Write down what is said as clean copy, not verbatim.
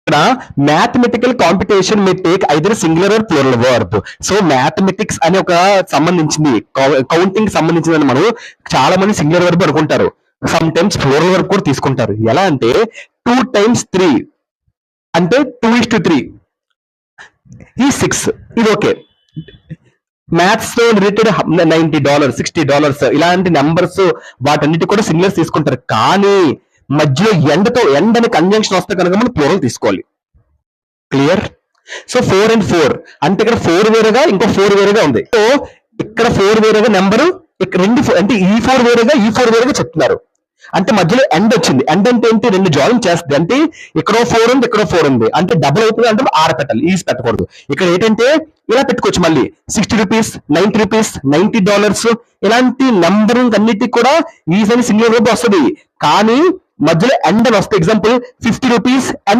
ఇక్కడ mathematical competition may take either singular or plural verb. So mathematics అనే ఒక సంబంధించింది, కౌంటింగ్ సంబంధించిందని మనం చాలా మంది సింగులర్ వర్బ్ అనుకుంటారు, సమ్ టైమ్స్ ప్లూరల్ వర్బ్ కూడా తీసుకుంటారు. ఎలా అంటే 2 times 3 అంటే 2:3 ఈ 6, ఇది ఓకే. మ్యాథ్స్ లో రిలేటెడ్ $90, $60 ఇలాంటి నెంబర్స్ వాటన్నిటి కూడా సింగులర్స్ తీసుకుంటారు. కానీ మధ్యలో ఎండ్ అనే కంజంక్షన్ వస్తే కనుక మనం ప్లూరల్ తీసుకోవాలి. క్లియర్? సో 4 and 4 అంటే ఇక్కడ 4 వేరేగా ఇంకో 4 వేరేగా ఉంది. సో ఇక్కడ 4 వేరేగా నెంబరు, ఇక్కడ అంటే ఈ 4 వేరేగా ఈ 4 వేరేగా చెప్తున్నారు. అంటే మధ్యలో ఎండ్ వచ్చింది. ఎండ్ అంటే ఏంటి? రెండు జాయిన్ చేస్తుంది. అంటే ఇక్కడో 4 ఉంది, ఇక్కడో 4 ఉంది, అంటే డబుల్ అవుతుంది. అంటే ఆర్ పెట్టాలి, ఈజ్ పెట్టకూడదు. ఇక్కడ ఏంటంటే ఇలా పెట్టుకోవచ్చు. మళ్ళీ $60, $90, $90 ఇలాంటి నెంబరింగ్ అన్నిటికి కూడా ఈజ్ అని సింగులర్ వర్బ్ వస్తుంది. కానీ మధ్యలో ఎండ్ అని వస్తే, ఎగ్జాంపుల్ $50 and